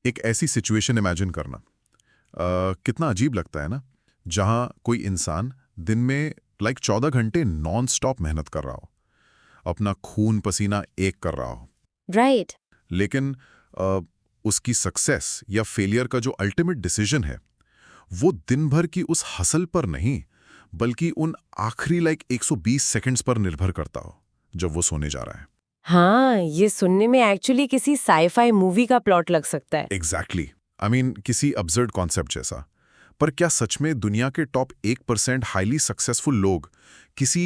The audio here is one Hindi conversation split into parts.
एक ऐसी सिचुएशन इमेजिन करना कितना अजीब लगता है ना, जहां कोई इंसान दिन में 14 घंटे नॉन स्टॉप मेहनत कर रहा हो, अपना खून पसीना एक कर रहा हो। राइट। लेकिन उसकी सक्सेस या फेलियर का जो अल्टीमेट डिसीजन है वो दिन भर की उस हसल पर नहीं, बल्कि उन आखिरी 120 सेकंड्स पर निर्भर करता हो जब वो सोने जा रहा है। हाँ, ये सुनने में एक्चुअली किसी साई-फाई मूवी का प्लॉट लग सकता है। एग्जैक्टली। आई मीन किसी अब्सर्ड कॉन्सेप्ट जैसा। पर क्या सच में दुनिया के टॉप 1% हाईली सक्सेसफुल लोग किसी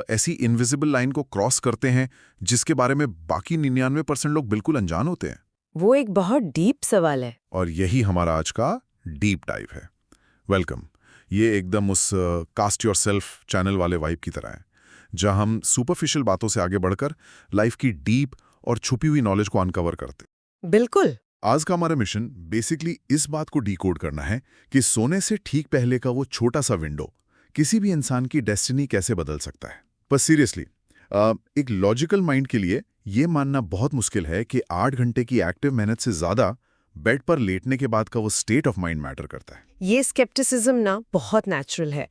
ऐसी इनविजिबल लाइन को क्रॉस करते हैं जिसके बारे में बाकी 99% लोग बिल्कुल अनजान होते हैं? वो एक बहुत डीप सवाल है। और यही हमारा आज का डीप डाइव है। वेलकम। ये एकदम उस कास्ट योर सेल्फ चैनल वाले वाइब की तरह है, जहां हम सुपरफिशियल बातों से आगे बढ़कर लाइफ की डीप और छुपी हुई नॉलेज को अनकवर करते। बिल्कुल। आज का हमारा मिशन बेसिकली इस बात को डिकोड करना है कि सोने से ठीक पहले का वो छोटा सा विंडो किसी भी इंसान की डेस्टिनी कैसे बदल सकता है। पर सीरियसली, एक लॉजिकल माइंड के लिए ये मानना बहुत मुश्किल है कि 8 घंटे की एक्टिव मेहनत से ज्यादा बेड पर लेटने के बाद का वो स्टेट ऑफ माइंड मैटर करता है। ये स्केप्टिसिज्म ना बहुत नेचुरल है।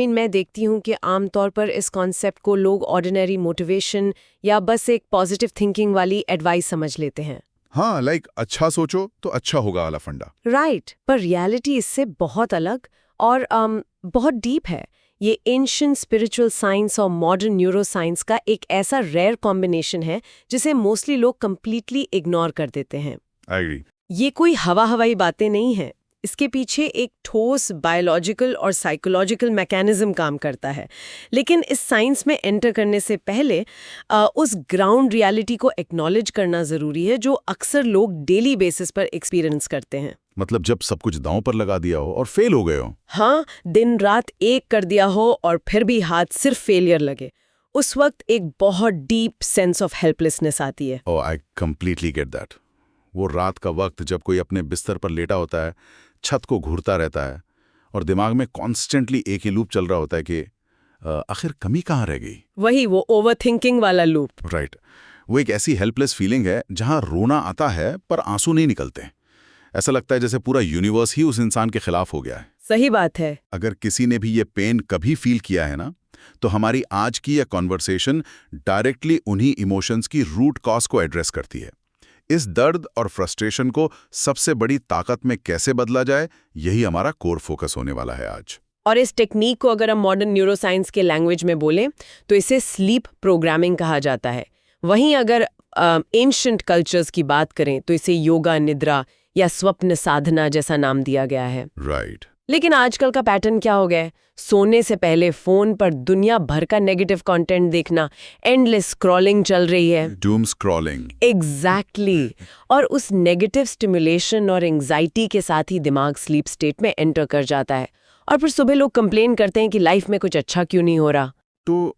मैं देखती हूँ कि आमतौर पर इस कॉन्सेप्ट को लोग ऑर्डिनरी मोटिवेशन या बस एक पॉजिटिव थिंकिंग वाली एडवाइस समझ लेते हैं। हाँ, अच्छा सोचो तो अच्छा होगा वाला फंडा। राइट, पर रियलिटी इससे बहुत अलग और बहुत डीप है। ये एंशिएंट स्पिरिचुअल साइंस और मॉडर्न न्यूरो साइंस का एक ऐसा रेयर कॉम्बिनेशन है जिसे मोस्टली लोग कंप्लीटली इग्नोर कर देते हैं। I agree. ये कोई हवाई बातें नहीं है। इसके पीछे एक ठोस बायोलॉजिकल और साइकोलॉजिकल मैकेनिज्म काम करता है। लेकिन इस साइंस में एंटर करने से पहले उस ग्राउंड रियलिटी को एक्नॉलेज करना ज़रूरी है जो अक्सर लोग डेली बेसिस पर एक्सपीरियंस करते हैं। मतलब जब सब कुछ दांव पर लगा दिया हो और फेल हो गए हो। हाँ, दिन रात एक कर दिया हो और फिर भी हाथ सिर्फ फेलियर लगे, उस वक्त एक बहुत डीप सेंस ऑफ हेल्पलेसनेस आती है। ओह, आई कंप्लीटली गेट दैट। वो रात का वक्त जब कोई अपने बिस्तर पर लेटा होता है, छत को घूरता रहता है और दिमाग में कॉन्स्टेंटली एक ही लूप चल रहा होता है कि आखिर कमी कहाँ रह गई। वही वो ओवरथिंकिंग वाला लूप। राइट। वो एक ऐसी हेल्पलेस फीलिंग है जहां रोना आता है पर आंसू नहीं निकलते। ऐसा लगता है जैसे पूरा यूनिवर्स ही उस इंसान के खिलाफ हो गया है। सही बात है। अगर किसी ने भी ये पेन कभी फील किया है ना, तो हमारी आज की यह कॉन्वर्सेशन डायरेक्टली उन्हीं इमोशंस की रूट कॉज को एड्रेस करती है। इस दर्द और फ्रस्ट्रेशन को सबसे बड़ी ताकत में कैसे बदला जाए, यही हमारा कोर फोकस होने वाला है आज। और इस टेक्निक को अगर हम मॉडर्न न्यूरोसाइंस के लैंग्वेज में बोलें तो इसे स्लीप प्रोग्रामिंग कहा जाता है। वहीं अगर एंशिएंट कल्चर्स की बात करें तो इसे योगा निद्रा या स्वप्न साधना जैसा नाम दिया गया है। राइट। लेकिन आजकल का पैटर्न क्या हो गया है? सोने से पहले फोन पर दुनिया भर का नेगेटिव कंटेंट देखना, एंडलेस स्क्रॉलिंग चल रही है। Doom scrolling. एग्जैक्टली। और उस नेगेटिव स्टिमुलेशन और एंजाइटी के साथ ही दिमाग स्लीप स्टेट में एंटर कर जाता है और फिर सुबह लोग कंप्लेन करते हैं कि लाइफ में कुछ अच्छा क्यों नहीं हो रहा। तो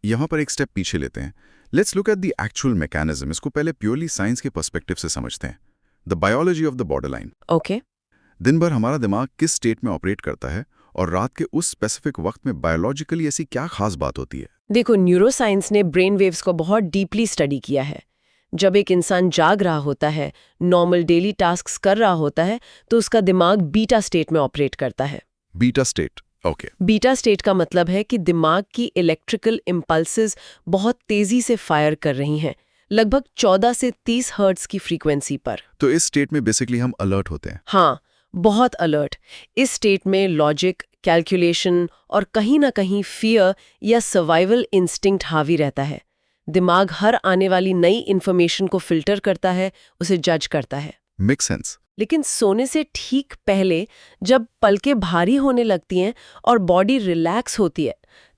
यहाँ पर एक स्टेप पीछे लेते हैं। Let's look at the actual mechanism. इसको पहले प्योरली साइंस के पर्सपेक्टिव से समझते हैं। The biology of the borderline. Okay. दिन भर हमारा दिमाग किस स्टेट में ऑपरेट करता है और रात के उस स्पेसिफिक वक्त में बायोलॉजिकली ऐसी क्या खास बात होती है? देखो, न्यूरोसाइंस ने ब्रेन वेव्स को बहुत डीपली स्टडी किया है। जब एक इंसान जाग रहा होता है, नॉर्मल डेली टास्क्स कर रहा होता है, तो उसका दिमाग बीटा स्टेट में ऑपरेट करता है। Beta state, okay. Beta state का मतलब है कि दिमाग की इलेक्ट्रिकल इम्पल्सेस बहुत तेजी से फायर कर रही हैं, लगभग 14 से 30 हर्ट्ज की फ्रीक्वेंसी पर। तो इस स्टेट में बेसिकली हम अलर्ट होते हैं। हाँ, बहुत अलर्ट। इस स्टेट में लॉजिक, कैलकुलेशन और कहीं ना कहीं फियर या सर्वाइवल इंस्टिंक्ट हावी रहता है। दिमाग हर आने वाली नई इन्फॉर्मेशन को फिल्टर करता है, उसे जज करता है। Make sense. लेकिन सोने से ठीक पहले जब पलकें भारी होने लगती हैं और बॉडी रिलैक्स होती है,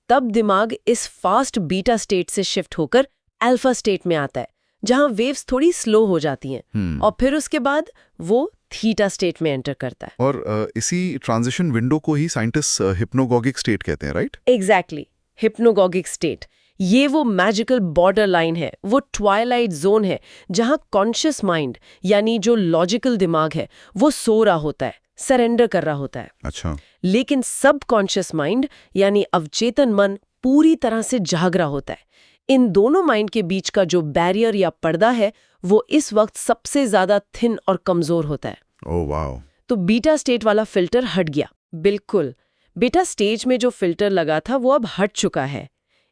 तब दिमाग इस फास्ट बीटा स्टेट से शिफ्ट होकर अल्फा स्टेट में आता है, जहां वेव्स थोड़ी स्लो हो जाती हैं और फिर उसके बाद वो थीटा स्टेट में एंटर करता है। और इसी ट्रांजिशन विंडो को ही साइंटिस्ट हिप्नोगॉगिक स्टेट कहते हैं, राइट? Exactly, हिप्नोगॉगिक state. ये वो मैजिकल बॉर्डर लाइन है, वो ट्वाइलाइट जोन है जहां कॉन्शियस माइंड यानी जो लॉजिकल दिमाग है वो सो रहा होता है, सरेंडर कर रहा होता है। अच्छा। लेकिन सब कॉन्शियस माइंड यानी अवचेतन मन पूरी तरह से जाग रहा होता है। इन दोनों माइंड के बीच का जो बैरियर या पर्दा है वो इस वक्त सबसे ज्यादा थिन और कमजोर होता है। Oh wow. तो बीटा स्टेट वाला फिल्टर हट गया। बिल्कुल, बीटा स्टेज में जो फिल्टर लगा था वो अब हट चुका है।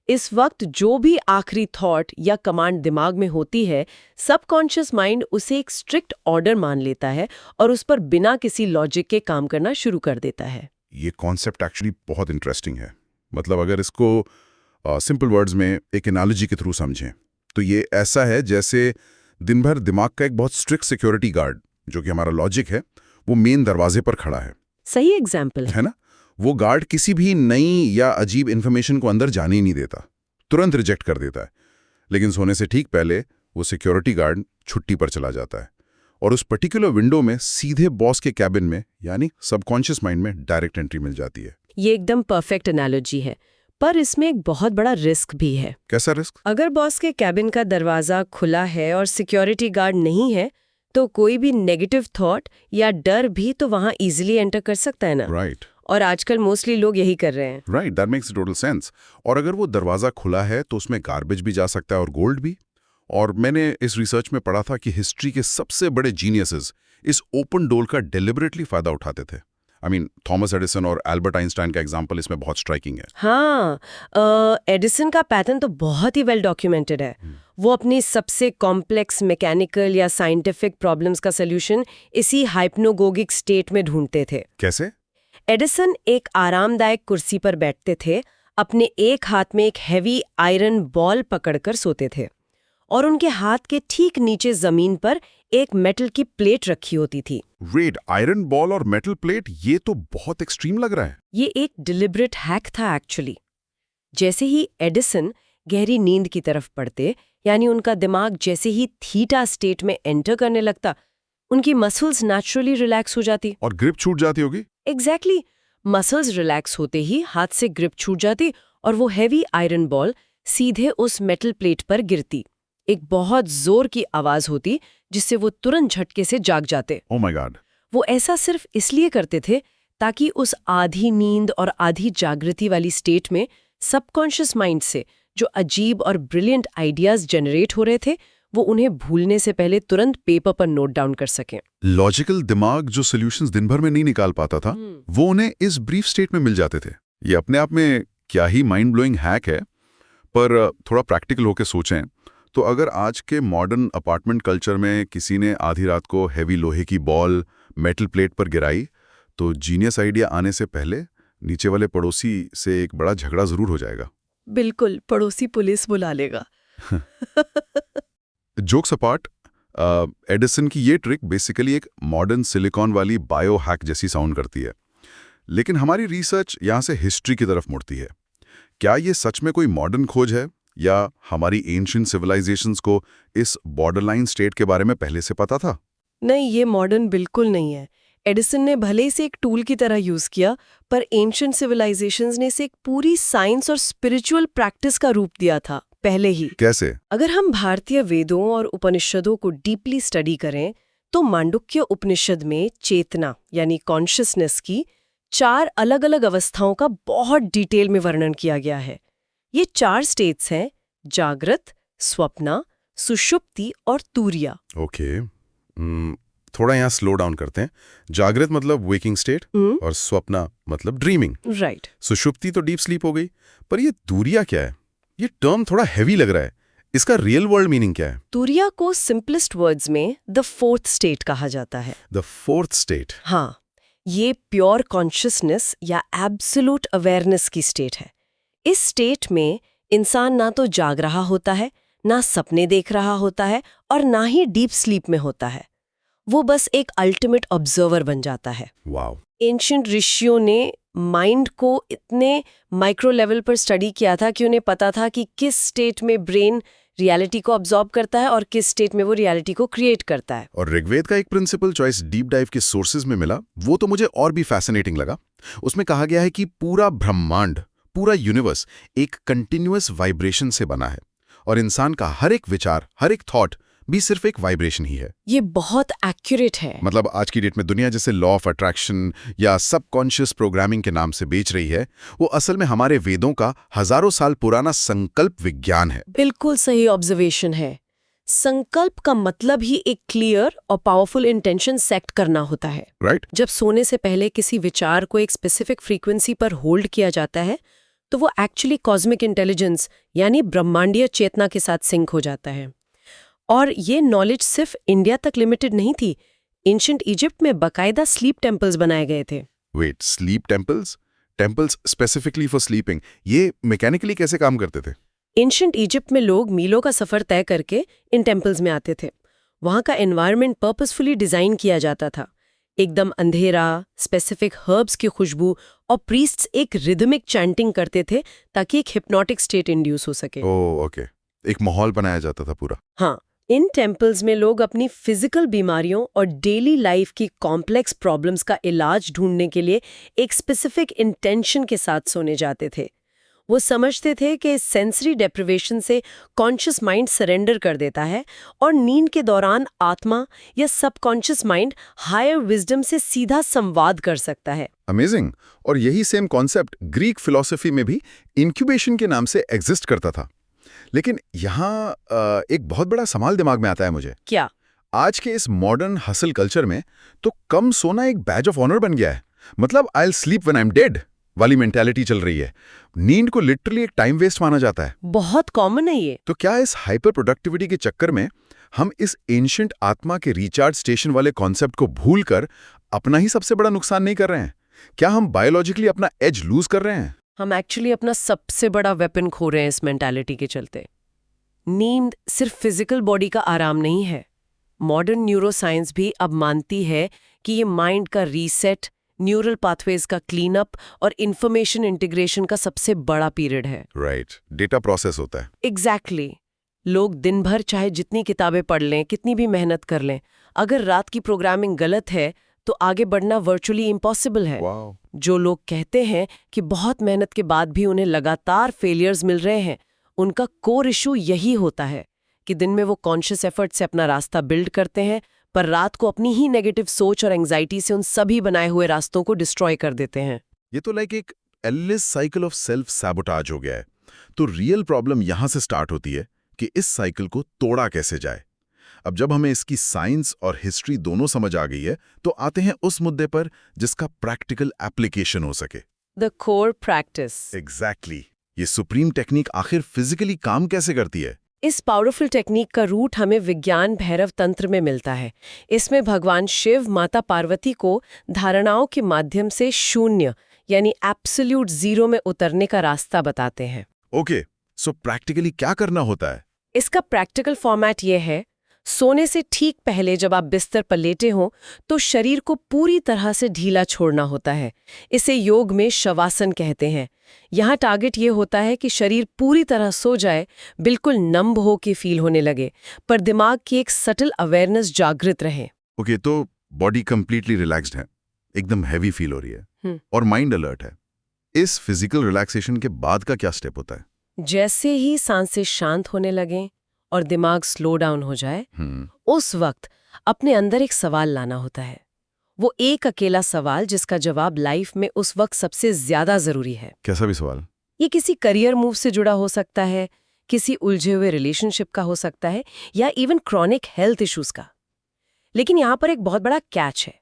इस वक्त जो भी आखिरी थॉट या कमांड दिमाग में होती है, सबकॉन्शियस माइंड उसे एक स्ट्रिक्ट ऑर्डर मान लेता है और उस पर बिना किसी लॉजिक के काम करना शुरू कर देता है। ये कॉन्सेप्ट एक्चुअली बहुत इंटरेस्टिंग है। मतलब अगर इसको सिंपल वर्ड्स में एक एनालॉजी के थ्रू समझें तो ये ऐसा है जैसे दिन भर दिमाग का एक बहुत स्ट्रिक्ट सिक्योरिटी गार्ड, जो कि हमारा लॉजिक है, वो मेन दरवाजे पर खड़ा है। सही एग्जाम्पल है ना? वो गार्ड किसी भी नई या अजीब इन्फॉर्मेशन को अंदर जाने ही नहीं देता, तुरंत रिजेक्ट कर देता है। लेकिन सोने से ठीक पहले वो सिक्योरिटी गार्ड छुट्टी पर चला जाता है और उस पर्टिकुलर विंडो में सीधे बॉस के कैबिन में यानी सबकॉन्शियस माइंड में डायरेक्ट एंट्री मिल जाती है। ये एकदम परफेक्ट एनालॉजी है, पर इसमें एक बहुत बड़ा रिस्क भी है। कैसा रिस्क? अगर बॉस के कैबिन का दरवाजा खुला है और सिक्योरिटी गार्ड नहीं है तो कोई भी नेगेटिव थॉट या डर भी तो वहां इजीली एंटर कर सकता है ना। राइट। और आजकल मोस्टली लोग यही कर रहे हैं। Right, that makes total sense. और अगर वो दरवाजा खुला है तो उसमें गार्बेज भी जा सकता है और गोल्ड भी। और मैंने इस रिसर्च में पढ़ा था कि हिस्ट्री के सबसे बड़े जीनियसेस इस ओपन डोर का डेलिबरेटली फायदा उठाते थे। थॉमस एडिसन और एल्बर्ट आइंस्टाइन का एग्जाम्पल इसमें बहुत स्ट्राइकिंग है। हाँ, एडिसन का पैटर्न तो बहुत ही वेल डॉक्यूमेंटेड है। वो अपनी सबसे कॉम्प्लेक्स मैकेनिकल या साइंटिफिक प्रॉब्लम्स का सल्यूशन इसी हाइप्नोगोगिक स्टेट में ढूंढते थे। कैसे? एडिसन एक आरामदायक कुर्सी पर बैठते थे, अपने एक हाथ में एक हैवी आयरन बॉल पकड़कर सोते थे और उनके हाथ के ठीक नीचे जमीन पर एक मेटल की प्लेट रखी होती थी। वेट, आयरन बॉल और मेटल प्लेट, ये तो बहुत एक्सट्रीम लग रहा है। ये एक डिलिब्रेट हैक था एक्चुअली। जैसे ही एडिसन गहरी नींद की तरफ पड़ते, यानी उनका दिमाग जैसे ही थीटा स्टेट में एंटर करने लगता, उनकी मसल्स नेचुरली रिलैक्स हो जाती और ग्रिप छूट जाती होगी। एग्जैक्टली, मसल्स रिलैक्स होते ही हाथ से ग्रिप छूट जाती और वो हैवी आयरन बॉल सीधे उस मेटल प्लेट पर गिरती। एक बहुत जोर की आवाज होती जिससे वो तुरंत झटके से जाग जाते। Oh my God. वो ऐसा सिर्फ इसलिए करते थे ताकि उस आधी नींद और आधी जागृति वाली स्टेट में सबकॉन्शियस माइंड से जो अजीब और ब्रिलियंट आइडियाज जनरेट हो रहे थे वो उन्हें भूलने से पहले तुरंत पेपर पर नोट डाउन कर सकें। लॉजिकल दिमाग जो सॉल्यूशंस दिन भर में नहीं निकाल पाता था, वो उन्हें इस ब्रीफ स्टेट में मिल जाते थे। ये अपने आप में क्या ही माइंड ब्लोइंग हैक है। पर थोड़ा प्रैक्टिकल होकर सोचें तो अगर आज के मॉडर्न अपार्टमेंट कल्चर में किसी ने आधी रात को हैवी लोहे की बॉल मेटल प्लेट पर गिराई तो जीनियस आइडिया आने से पहले नीचे वाले पड़ोसी से एक बड़ा झगड़ा जरूर हो जाएगा। बिल्कुल, पड़ोसी पुलिस बुला लेगा। जोक्स अपार्ट, एडिसन की ये ट्रिक बेसिकली एक मॉडर्न सिलिकॉन वाली बायो हैक जैसी साउंड करती है, लेकिन हमारी रिसर्च यहाँ से हिस्ट्री की तरफ मुड़ती है। क्या ये सच में कोई मॉडर्न खोज है या हमारी एंशिएंट सिविलाइजेशंस को इस बॉर्डरलाइन स्टेट के बारे में पहले से पता था? नहीं, ये मॉडर्न बिल्कुल नहीं है। एडिसन ने भले इसे एक टूल की तरह यूज किया, पर एंशिएंट सिविलाइजेशंस ने इसे एक पूरी साइंस और स्पिरिचुअल प्रैक्टिस का रूप दिया था पहले ही। कैसे? अगर हम भारतीय वेदों और उपनिषदों को डीपली स्टडी करें तो मांडुक्य उपनिषद में चेतना यानी कॉन्शियसनेस की 4 अलग-अलग अवस्थाओं का बहुत डिटेल में वर्णन किया गया है। ये 4 स्टेट्स हैं: जागृत, स्वप्ना, सुषुप्ति और तुरिया। ओके, थोड़ा यहाँ स्लो डाउन करते हैं। जागृत मतलब वेकिंग स्टेट और स्वप्ना मतलब ड्रीमिंग। राइट। सुषुप्ति तो डीप स्लीप हो गई, पर ये तुरिया क्या है? ये टर्म थोड़ा हैवी लग रहा है। इसका रियल वर्ल्ड मीनिंग क्या है? तुरिया को सिंपलेस्ट वर्ड्स में द फोर्थ स्टेट कहा जाता है। The fourth state? हाँ, ये प्योर कॉन्शियसनेस या एब्सोल्यूट अवेयरनेस की स्टेट है। इस स्टेट में इंसान ना तो जाग रहा होता है, ना सपने देख रहा होता है और ना ही डीप स्लीप में होता है। वो बस एक अल्टीमेट ऑब्जर्वर बन जाता है। वाओ। एंशिएंट ऋषियों ने माइंड को इतने माइक्रो लेवल पर स्टडी किया था कि उन्हें पता था कि किस स्टेट में ब्रेन रियलिटी को ऑब्जॉर्ब करता है और किस स्टेट में वो रियलिटी को क्रिएट करता है। और ऋग्वेद का एक प्रिंसिपल चॉइस डीप डाइव के सोर्सेज में मिला, वो तो मुझे और भी फैसिनेटिंग लगा। उसमें कहा गया है कि पूरा ब्रह्मांड, पूरा यूनिवर्स एक कंटिन्यूअस वाइब्रेशन से बना है और इंसान का हर एक विचार, हर एक थॉट भी सिर्फ एक वाइब्रेशन ही है। ये बहुत एक्यूरेट है। मतलब आज की डेट में दुनिया जैसे लॉ ऑफ अट्रैक्शन या सबकॉन्शियस प्रोग्रामिंग के नाम से बेच रही है, वो असल में हमारे वेदों का हजारों साल पुराना संकल्प विज्ञान है। बिल्कुल सही ऑब्जर्वेशन है। संकल्प का मतलब ही एक क्लियर और पावरफुल इंटेंशन सेट करना होता है। राइट? जब सोने से पहले किसी विचार को एक स्पेसिफिक फ्रीक्वेंसी पर होल्ड किया जाता है तो वो एक्चुअली कॉस्मिक इंटेलिजेंस यानी ब्रह्मांडीय चेतना के साथ सिंक हो जाता है। और ये नॉलेज सिर्फ इंडिया तक लिमिटेड नहीं थी। एंशिएंट इजिप्ट में बाकायदा स्लीप टेम्पल्स बनाए गए थे। Wait, sleep temples? Temples specifically for sleeping, ये मैकेनिकली कैसे काम करते थे? एंशिएंट इजिप्ट में लोग मीलों का सफर तय करके इन टेम्पल्स में आते थे। वहाँ का एनवायरनमेंट पर्पसफुली डिजाइन किया जाता था। एकदम अंधेरा, स्पेसिफिक हर्ब्स की खुशबू और प्रीस्ट्स एक रिदमिक चैंटिंग करते थे ताकि एक हिप्नोटिक स्टेट इंड्यूस हो सके। ओह, ओके। एक माहौल बनाया जाता था पूरा। हाँ, इन टेम्पल्स में लोग अपनी फिजिकल बीमारियों और डेली लाइफ की कॉम्प्लेक्स प्रॉब्लम्स का इलाज ढूंढने के लिए एक स्पेसिफिक इंटेंशन के साथ सोने जाते थे। वो समझते थे कि सेंसरी डेप्रिवेशन से कॉन्शियस माइंड सरेंडर कर देता है और नींद के दौरान आत्मा या सबकॉन्शियस माइंड हायर विजडम से सीधा संवाद कर सकता है। अमेजिंग। और यही सेम कॉन्सेप्ट ग्रीक फिलॉसफी में भी इंक्यूबेशन के नाम से एग्जिस्ट करता था। लेकिन यहाँ एक बहुत बड़ा सवाल दिमाग में आता है मुझे। क्या? आज के इस मॉडर्न हसल कल्चर में तो कम सोना एक बैज ऑफ ऑनर बन गया है। मतलब I will sleep when I am dead वाली मेंटालिटी चल रही है। नींद को लिटरली एक टाइम वेस्ट माना जाता है। बहुत कॉमन है ये। तो क्या इस हाइपर प्रोडक्टिविटी के चक्कर में हम इस एंशिएंट आत्मा के रिचार्ज स्टेशन वाले कॉन्सेप्ट को भूलकर अपना ही सबसे बड़ा नुकसान नहीं कर रहे हैं? क्या हम बायोलॉजिकली अपना एज लूज कर रहे हैं? हम एक्चुअली अपना सबसे बड़ा वेपन खो रहे हैं इस मेंटालिटी के चलते। नींद सिर्फ फिजिकल बॉडी का आराम नहीं है। मॉडर्न न्यूरोसाइंस भी अब मानती है कि ये माइंड का रीसेट, न्यूरल पाथवेज का क्लीन अप और इंफॉर्मेशन इंटीग्रेशन का सबसे बड़ा पीरियड है। राइट, डेटा प्रोसेस होता है। एग्जैक्टली। लोग दिन भर चाहे जितनी किताबें पढ़ लें, कितनी भी मेहनत कर लें, अगर रात की प्रोग्रामिंग गलत है तो आगे बढ़ना वर्चुअली इम्पॉसिबल है। वाओ। जो लोग कहते हैं कि बहुत मेहनत के बाद भी उन्हें लगातार फेलियर्स मिल रहे हैं, उनका कोर इशू यही होता है कि दिन में वो कॉन्शियस एफर्ट से अपना रास्ता बिल्ड करते हैं, पर रात को अपनी ही नेगेटिव सोच और एंग्जाइटी से उन सभी बनाए हुए रास्तों को डिस्ट्रॉय कर देते हैं। ये तो लाइक एक एलिस साइकिल ऑफ सेल्फ सैबोटाज हो गया है। तो रियल प्रॉब्लम यहां से स्टार्ट होती है कि इस साइकिल को तोड़ा कैसे जाए। अब जब हमें इसकी साइंस और हिस्ट्री दोनों समझ आ गई है, तो आते हैं उस मुद्दे पर जिसका प्रैक्टिकल एप्लीकेशन हो सके। The core practice. एग्जैक्टली। ये सुप्रीम टेक्निक आखिर फिजिकली काम कैसे करती है? इस पावरफुल टेक्निक का रूट हमें विज्ञान भैरव तंत्र में मिलता है। इसमें भगवान शिव माता पार्वती को धारणाओं के माध्यम से शून्य यानी एब्सोल्यूट जीरो में उतरने का रास्ता बताते हैं। ओके, सो प्रैक्टिकली क्या करना होता है? इसका प्रैक्टिकल फॉर्मेट ये है, सोने से ठीक पहले जब आप बिस्तर पर लेटे हों तो शरीर को पूरी तरह से ढीला छोड़ना होता है। इसे योग में शवासन कहते हैं। यहाँ टारगेट ये होता है कि शरीर पूरी तरह सो जाए, बिल्कुल नम्ब हो के फील होने लगे, पर दिमाग की एक सटल अवेयरनेस जागृत रहे। ओके, तो बॉडी कंप्लीटली रिलैक्स्ड है, एकदम हैवी फील हो रही है और माइंड अलर्ट है। इस फिजिकल रिलैक्सेशन के बाद का क्या स्टेप होता है? जैसे ही सांसें शांत होने लगें और दिमाग स्लो डाउन हो जाए, उस वक्त अपने अंदर एक सवाल लाना होता है। वो एक अकेला सवाल जिसका जवाब लाइफ में उस वक्त सबसे ज्यादा जरूरी है। कैसा भी सवाल? ये किसी करियर मूव से जुड़ा हो सकता है, किसी उलझे हुए रिलेशनशिप का हो सकता है, या इवन क्रॉनिक हेल्थ इश्यूज का। लेकिन यहाँ पर एक बहुत बड़ा कैच है।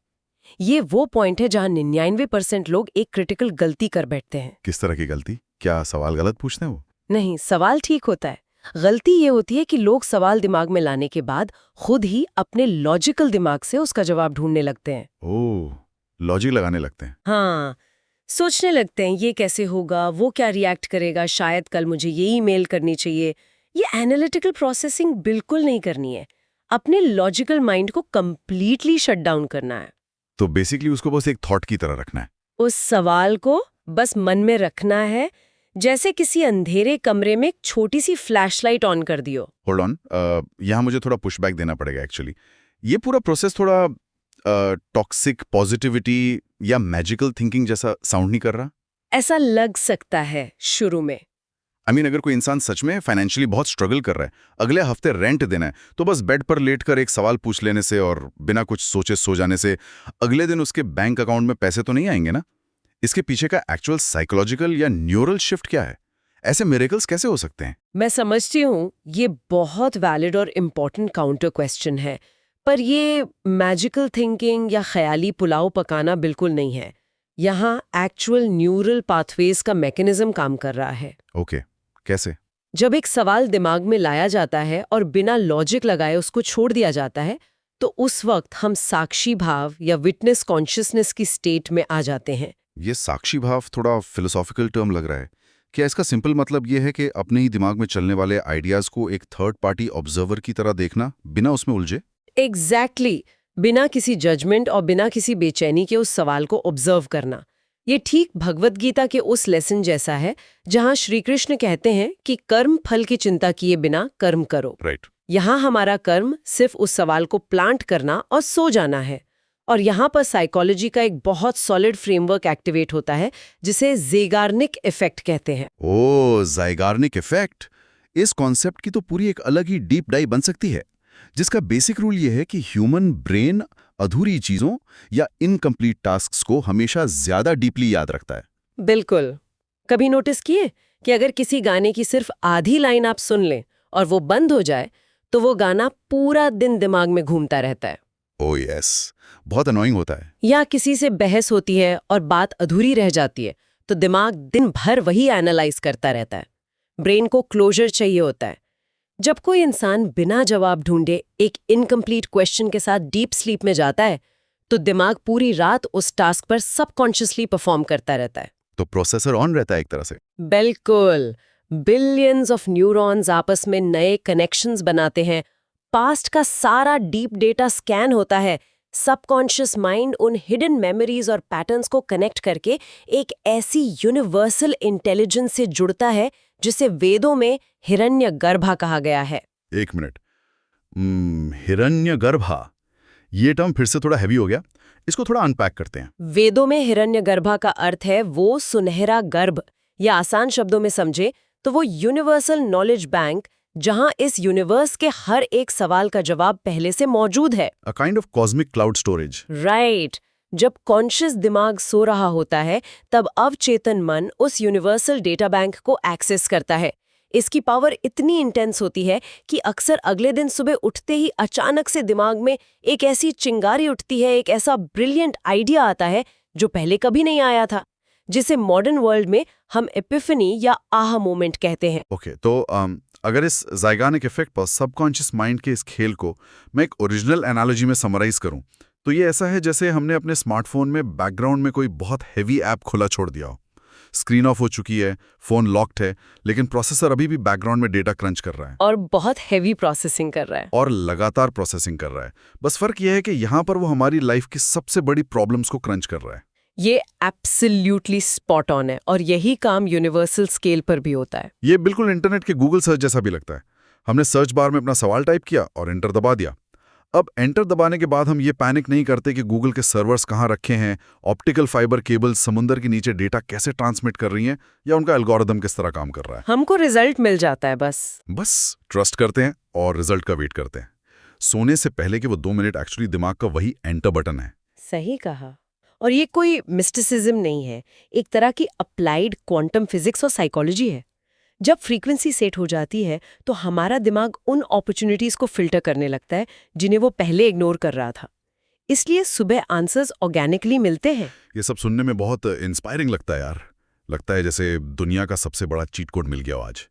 ये वो पॉइंट है जहां 99% लोग एक क्रिटिकल गलती कर बैठते हैं। किस तरह की गलती? क्या सवाल गलत पूछते हैं वो? नहीं, सवाल ठीक होता है। गलती ये होती है कि लोग सवाल दिमाग में लाने के बाद खुद ही अपने लॉजिकल दिमाग से उसका जवाब ढूंढने लगते हैं। ओह, लॉजिक लगाने लगते हैं। हाँ, सोचने लगते हैं ये कैसे होगा, वो क्या रिएक्ट करेगा, शायद कल मुझे ये ईमेल करनी चाहिए। ये एनालिटिकल प्रोसेसिंग बिल्कुल नहीं करनी है। अपने लॉजिकल माइंड को कंप्लीटली शट डाउन करना है। तो बेसिकली उसको बस एक थॉट की तरह रखना है। उस सवाल को बस मन में रखना है, जैसे किसी अंधेरे कमरे में एक छोटी सी फ्लैशलाइट ऑन कर दियो। होल्ड ऑन, यहाँ मुझे थोड़ा पुशबैक देना पड़ेगा एक्चुअली। ये पूरा प्रोसेस थोड़ा टॉक्सिक पॉजिटिविटी या मैजिकल थिंकिंग जैसा साउंड नहीं कर रहा? ऐसा लग सकता है शुरू में। अगर कोई इंसान सच में फाइनेंशियली बहुत स्ट्रगल कर रहा है, अगले हफ्ते रेंट देना है, तो बस बेड पर लेटकर एक सवाल पूछ लेने से और बिना कुछ सोचे सो जाने से अगले दिन उसके बैंक अकाउंट में पैसे तो नहीं आएंगे ना? इसके पीछे का एक्चुअल साइकोलॉजिकल या न्यूरल शिफ्ट क्या है? ऐसे मिरेकल्स कैसे हो सकते हैं? मैं समझती हूँ ये बहुत वैलिड और इम्पोर्टेंट काउंटर क्वेश्चन है, पर ये मैजिकल थिंकिंग या ख्याली पुलाव पकाना बिल्कुल नहीं है। यहाँ एक्चुअल न्यूरल पाथवेज का मैकेनिज्म काम कर रहा है। ओके, कैसे? जब एक सवाल दिमाग में लाया जाता है और बिना लॉजिक लगाए उसको छोड़ दिया जाता है, तो उस वक्त हम साक्षी भाव या विटनेस कॉन्शियसनेस की स्टेट में आ जाते हैं। ये साक्षी भाव थोड़ा फिलोसॉफिकल टर्म लग रहा है। क्या इसका सिंपल मतलब ये है कि अपने ही दिमाग में चलने वाले आइडियाज को एक थर्ड पार्टी ऑब्जर्वर की तरह देखना, बिना उसमें उलझे? एग्जैक्टली, बिना किसी जजमेंट और बिना किसी बेचैनी के उस सवाल को ऑब्जर्व करना। ये ठीक भगवत गीता के उस लेसन जैसा है जहां श्री कृष्ण कहते हैं कि कर्म फल की चिंता किए बिना कर्म करो। राइट। यहाँ हमारा कर्म सिर्फ उस सवाल को प्लांट करना और सो जाना है। और यहाँ पर साइकोलॉजी का एक बहुत सॉलिड फ्रेमवर्क एक्टिवेट होता है जिसे ज़ेगार्निक इफेक्ट कहते हैं। ओ, ज़ाइगार्निक इफेक्ट। इस कॉन्सेप्ट की तो पूरी एक अलग ही डीप डाइव बन सकती है, जिसका बेसिक रूल ये है कि ह्यूमन ब्रेन अधूरी चीजों या इनकम्प्लीट टास्क्स को हमेशा ज्यादा डीपली याद रखता है। बिल्कुल। कभी नोटिस किए कि अगर किसी गाने की सिर्फ आधी लाइन आप सुन लें और वो बंद हो जाए, तो वो गाना पूरा दिन दिमाग में घूमता रहता है। ओह यस, बहुत अनोइंग होता है। या किसी से बहस होती है और बात अधूरी रह जाती है, तो दिमाग दिन भर वही एनालाइज करता रहता है। ब्रेन को क्लोजर चाहिए होता है। जब कोई इंसान बिना जवाब ढूंढे एक इनकम्प्लीट क्वेश्चन के साथ डीप स्लीप में जाता है, तो दिमाग पूरी रात उस टास्क पर सबकॉन्शियसली परफॉर्म करता रहता है। तो प्रोसेसर ऑन रहता है एक तरह से। बिल्कुल। बिलियंस ऑफ न्यूरॉन्स आपस में नए कनेक्शंस बनाते हैं। पास्ट का सारा डीप डेटा स्कैन होता है। सबकॉन्शियस माइंड उन हिडन मेमोरीज और पैटर्न्स को कनेक्ट करके एक ऐसी यूनिवर्सल इंटेलिजेंस से जुड़ता है जिसे वेदों में हिरण्यगर्भा कहा गया है। एक मिनट, हिरण्यगर्भा, ये टर्म फिर से थोड़ा हैवी हो गया। इसको थोड़ा अनपैक करते हैं। वेदों में हिरण्यगर्भा का अर्थ है वो सुनहरा गर्भ, या आसान शब्दों में समझे तो वो यूनिवर्सल नॉलेज बैंक जहां इस यूनिवर्स के हर एक सवाल का जवाब पहले से मौजूद है। A kind of cosmic cloud storage. Right. जब कॉन्शियस दिमाग सो रहा होता है, तब अवचेतन मन उस यूनिवर्सल डेटा बैंक को एक्सेस करता है। इसकी पावर इतनी इंटेंस होती है कि अक्सर अगले दिन सुबह उठते ही अचानक से दिमाग में एक ऐसी चिंगारी उठती है, एक ऐसा ब्रिलियंट आइडिया आता है जो पहले कभी नहीं आया था, जिसे मॉडर्न वर्ल्ड में हम एपिफनी या आहा मोमेंट कहते हैं। ओके, तो अगर इस ज़ाइगार्निक इफेक्ट पर सबकॉन्शियस माइंड के इस खेल को मैं एक ओरिजिनल एनालॉजी में समराइज करूं, तो ये ऐसा है जैसे हमने अपने स्मार्टफोन में बैकग्राउंड में कोई बहुत हैवी ऐप खुला छोड़ दिया हो। स्क्रीन ऑफ हो चुकी है, फोन लॉक्ड है, लेकिन प्रोसेसर अभी भी बैकग्राउंड में डेटा क्रंच कर रहा है और बहुत हैवी प्रोसेसिंग कर रहा है। और लगातार प्रोसेसिंग कर रहा है। बस फर्क यह है कि यहाँ पर वो हमारी लाइफ की सबसे बड़ी प्रॉब्लम्स को क्रंच कर रहा है। ये एब्सोल्युटली स्पॉट ऑन है, और यही काम यूनिवर्सल स्केल पर भी होता है। ये बिल्कुल इंटरनेट के गूगल सर्च जैसा भी लगता है। हमने सर्च बार में अपना सवाल टाइप किया और एंटर दबा दिया। अब एंटर दबाने के बाद हम ये पैनिक नहीं करते कि गूगल के सर्वर्स कहाँ रखे हैं, ऑप्टिकल फाइबर केबल समुद्र के नीचे डेटा कैसे ट्रांसमिट कर रही हैं, या उनका एल्गोरिदम किस तरह काम कर रहा है। हमको रिजल्ट मिल जाता है बस ट्रस्ट करते हैं और रिजल्ट का वेट करते हैं। सोने से पहले के वो 2 मिनट एक्चुअली दिमाग का वही एंटर बटन है। सही कहा। और ये कोई मिस्टिसिज्म नहीं है, एक तरह की अप्लाइड क्वांटम फिजिक्स और साइकोलॉजी है। जब फ्रीक्वेंसी सेट हो जाती है, तो हमारा दिमाग उन अपॉर्चुनिटीज को फिल्टर करने लगता है जिन्हें वो पहले इग्नोर कर रहा था। इसलिए सुबह आंसर्स ऑर्गेनिकली मिलते हैं। ये सब सुनने में बहुत इंस्पायरिंग लगता है यार। लगता है जैसे दुनिया का सबसे बड़ा चीट कोड मिल गया हो आज।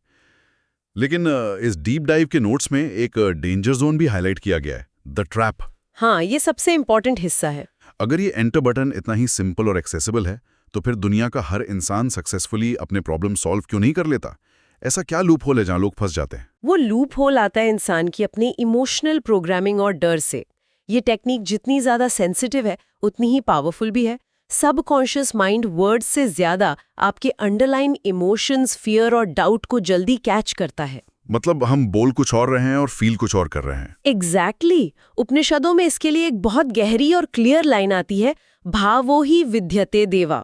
लेकिन इस डीप डाइव के नोट्स में एक डेंजर जोन भी हाईलाइट किया गया है, द ट्रैप। हाँ, ये सबसे इंपॉर्टेंट हिस्सा है। अगर ये एंटर बटन इतना ही सिंपल और एक्सेसिबल है, तो फिर दुनिया का हर इंसान सक्सेसफुली अपने प्रॉब्लम सॉल्व क्यों नहीं कर लेता? ऐसा क्या लूप होल है जहां लोग फंस जाते हैं? वो लूप होल आता है इंसान की अपनी इमोशनल प्रोग्रामिंग और डर से। ये टेक्निक जितनी ज्यादा सेंसिटिव है, उतनी ही पावरफुल भी है। सबकॉन्शियस माइंड वर्ड्स से ज्यादा आपके अंडरलाइन इमोशंस, फियर और डाउट को जल्दी कैच करता है। मतलब हम बोल कुछ और रहे हैं और फील कुछ और कर रहे हैं। एग्जैक्टली। उपनिषदों में इसके लिए एक बहुत गहरी और क्लियर लाइन आती है, भावो ही विद्यते देवा।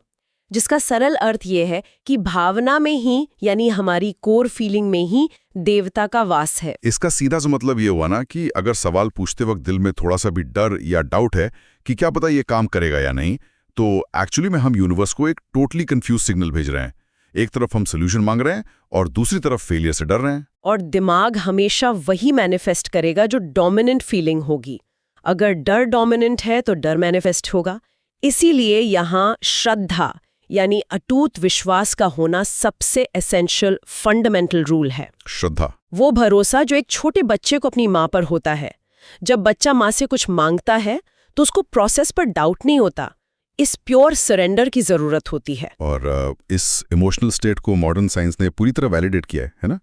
जिसका सरल अर्थ ये है कि भावना में ही यानी हमारी कोर फीलिंग में ही देवता का वास है। इसका सीधा सा मतलब ये हुआ ना कि अगर सवाल पूछते वक्त दिल में थोड़ा सा भी डर या डाउट है कि क्या पता ये काम करेगा या नहीं, तो एक्चुअली में हम यूनिवर्स को एक टोटली कंफ्यूज सिग्नल भेज रहे हैं। एक तरफ हम सोल्यूशन मांग रहे हैं और दूसरी तरफ फेलियर से डर रहे हैं। और दिमाग हमेशा वही मैनिफेस्ट करेगा जो डोमिनेंट फीलिंग होगी। अगर डर डोमिनेंट है तो डर मैनिफेस्ट होगा। इसीलिए यहाँ श्रद्धा यानी अटूट विश्वास का होना सबसे एसेंशियल फंडामेंटल रूल है। श्रद्धा, वो भरोसा जो एक छोटे बच्चे को अपनी माँ पर होता है। जब बच्चा माँ से कुछ मांगता है तो उसको प्रोसेस पर डाउट नहीं होता, इस प्योर सरेंडर की जरूरत होती है। और इस इमोशनल स्टेट को मॉडर्न साइंस ने पूरी तरह वैलिडेट किया है ना?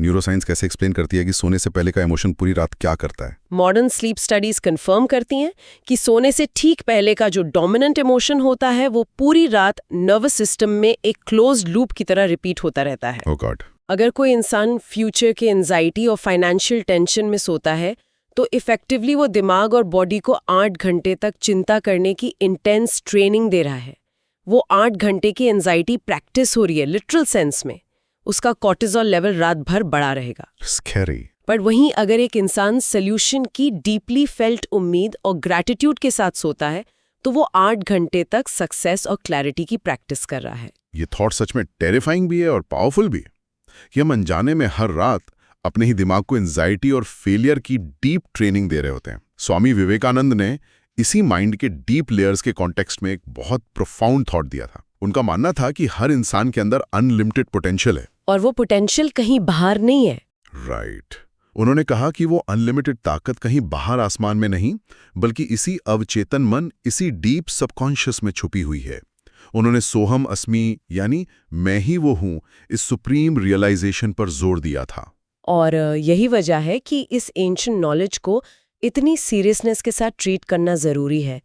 न्यूरोसाइंस कैसे एक्सप्लेन करती है कि सोने से पहले का इमोशन पूरी रात क्या करता है? मॉडर्न स्लीप स्टडीज कंफर्म करती हैं कि सोने से ठीक पहले का जो डोमिनेंट इमोशन होता है वो पूरी रात नर्वस सिस्टम में एक क्लोज्ड लूप की तरह रिपीट होता रहता है। ओह गॉड। अगर कोई इंसान फ्यूचर के एंजाइटी और फाइनेंशियल टेंशन में सोता है तो इफेक्टिवली वो दिमाग और बॉडी को 8 घंटे तक चिंता करने की इंटेंस ट्रेनिंग दे रहा है। वो 8 घंटे की एंजाइटी प्रैक्टिस हो रही है लिटरल सेंस में। उसका कॉर्टिसोल लेवल रात भर बढ़ा रहेगा। स्कैरी। पर वहीं अगर एक इंसान सोल्यूशन की डीपली फेल्ट उम्मीद और ग्रैटिट्यूड के साथ सोता है तो वो 8 घंटे तक सक्सेस और क्लैरिटी की प्रैक्टिस कर रहा है। ये थॉट सच में टेरिफाइंग भी है और पावरफुल भी कि हम अनजाने में हर रात अपने ही दिमाग को एंजाइटी और फेलियर की डीप ट्रेनिंग दे रहे होते हैं। स्वामी विवेकानंद ने इसी माइंड के डीप लेयर्स के कॉन्टेक्स्ट में एक बहुत प्रोफाउंड थॉट दिया था। उनका मानना था कि हर इंसान के अंदर अनलिमिटेड पोटेंशियल है और वो पोटेंशियल कहीं बाहर नहीं है। राइट। उन्होंने कहा कि वो अनलिमिटेड ताकत कहीं बाहर आसमान में नहीं बल्कि इसी अवचेतन मन, इसी डीप सबकॉन्शियस में छुपी हुई है। उन्होंने सोहम अस्मि यानी मैं ही वो हूं इस सुप्रीम रियलाइजेशन पर जोर दिया था। और यही वजह है कि इस एंशिएंट नॉलेज को इतनी सीरियसनेस के साथ ट्रीट करना जरूरी है।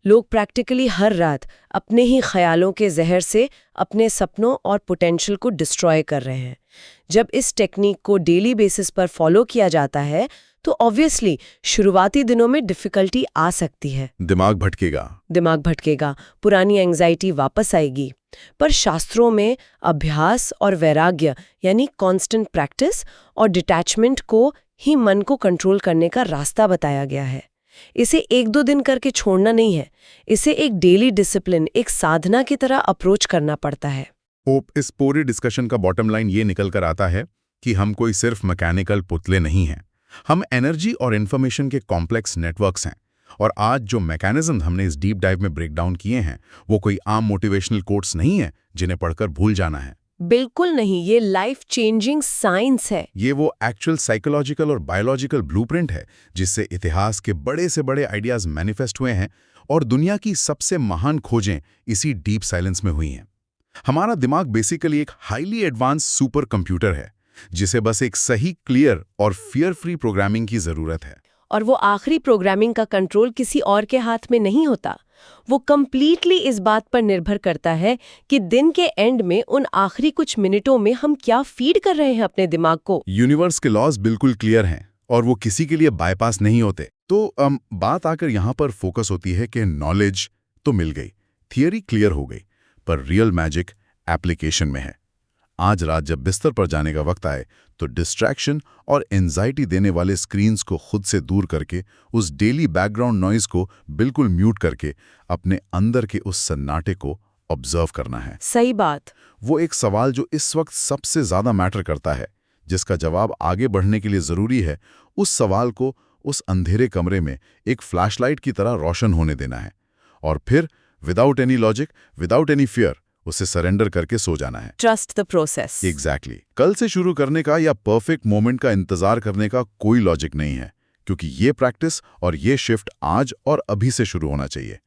लोग प्रैक्टिकली हर रात अपने ही ख्यालों के जहर से अपने सपनों और पोटेंशियल को डिस्ट्रॉय कर रहे हैं। जब इस टेक्निक को डेली बेसिस पर फॉलो किया जाता है तो ऑब्वियसली शुरुआती दिनों में डिफिकल्टी आ सकती है। दिमाग भटकेगा, पुरानी एंजाइटी वापस आएगी। पर शास्त्रों में अभ्यास और वैराग्य यानी कांस्टेंट प्रैक्टिस और डिटैचमेंट को ही मन को कंट्रोल करने का रास्ता बताया गया है। इसे 1-2 दिन करके छोड़ना नहीं है, इसे एक डेली डिसिप्लिन, एक साधना की तरह अप्रोच करना पड़ता है। इस पूरी डिस्कशन का बॉटम लाइन ये निकल कर आता है कि हम कोई सिर्फ मैकेनिकल पुतले नहीं हैं। हम एनर्जी और इन्फॉर्मेशन के कॉम्प्लेक्स नेटवर्क्स हैं। और आज जो मैकेनिज्म हमने इस डीप डाइव में ब्रेक डाउन किए हैं वो कोई आम मोटिवेशनल कोट्स नहीं है जिन्हें पढ़कर भूल जाना है। बिल्कुल नहीं, ये लाइफ चेंजिंग साइंस है। ये वो एक्चुअल साइकोलॉजिकल और बायोलॉजिकल ब्लूप्रिंट है जिससे इतिहास के बड़े से बड़े आइडियाज मैनिफेस्ट हुए हैं और दुनिया की सबसे महान खोजें इसी डीप साइलेंस में हुई हैं। हमारा दिमाग बेसिकली एक हाईली एडवांस सुपर कंप्यूटर है जिसे बस एक सही, क्लियर और फियर फ्री प्रोग्रामिंग की जरूरत है। और वो आखिरी प्रोग्रामिंग का कंट्रोल किसी और के हाथ में नहीं होता। वो कंप्लीटली इस बात पर निर्भर करता है कि दिन के एंड में उन आखिरी कुछ मिनटों में हम क्या फीड कर रहे हैं अपने दिमाग को। यूनिवर्स के लॉज बिल्कुल क्लियर हैं और वो किसी के लिए बाईपास नहीं होते। तो बात आकर यहाँ पर फोकस होती है कि नॉलेज तो मिल गई, थियरी क्लियर हो गई, पर रियल मैजिक एप्लीकेशन में है। आज रात जब बिस्तर पर जाने का वक्त आए तो डिस्ट्रैक्शन और एंजाइटी देने वाले स्क्रीन्स को खुद से दूर करके, उस डेली बैकग्राउंड नॉइज को बिल्कुल म्यूट करके अपने अंदर के उस सन्नाटे को ऑब्जर्व करना है। सही बात। वो एक सवाल जो इस वक्त सबसे ज्यादा मैटर करता है, जिसका जवाब आगे बढ़ने के लिए जरूरी है, उस सवाल को उस अंधेरे कमरे में एक फ्लैशलाइट की तरह रोशन होने देना है और फिर without any logic, without any fear उसे सरेंडर करके सो जाना है। Trust the process. एग्जैक्टली। कल से शुरू करने का या परफेक्ट मोमेंट का इंतजार करने का कोई लॉजिक नहीं है, क्योंकि ये प्रैक्टिस और ये शिफ्ट आज और अभी से शुरू होना चाहिए।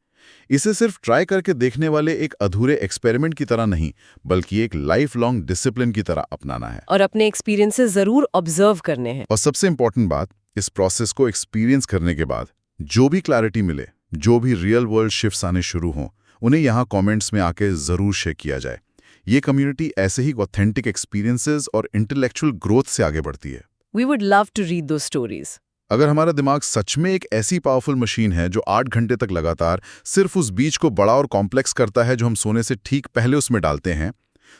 इसे सिर्फ ट्राई करके देखने वाले एक अधूरे एक्सपेरिमेंट की तरह नहीं, बल्कि एक लाइफ लॉन्ग डिसिप्लिन की तरह अपनाना है और अपने एक्सपीरियंसेस जरूर ऑब्जर्व करने हैं। और सबसे इंपॉर्टेंट बात, इस प्रोसेस को एक्सपीरियंस करने के बाद जो भी क्लैरिटी मिले, जो भी रियल वर्ल्ड शिफ्ट्स आने शुरू हों, उन्हें यहाँ कमेंट्स में आके जरूर शेयर किया जाए। ये कम्युनिटी ऐसे ही ऑथेंटिक एक्सपीरियंसेस और इंटेलेक्चुअल ग्रोथ से आगे बढ़ती है। We would love to read those stories. अगर हमारा दिमाग सच में एक ऐसी पावरफुल मशीन है जो 8 घंटे तक लगातार सिर्फ उस बीज को बड़ा और कॉम्प्लेक्स करता है जो हम सोने से ठीक पहले उसमें डालते हैं,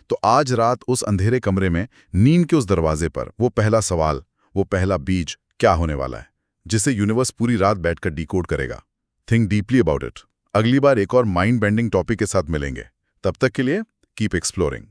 तो आज रात उस अंधेरे कमरे में नींद के उस दरवाजे पर वो पहला सवाल, वो पहला बीज क्या होने वाला है, जिसे यूनिवर्स पूरी रात बैठकर डिकोड करेगा। Think deeply about it. अगली बार एक और माइंड बेंडिंग टॉपिक के साथ मिलेंगे। तब तक के लिए कीप एक्सप्लोरिंग।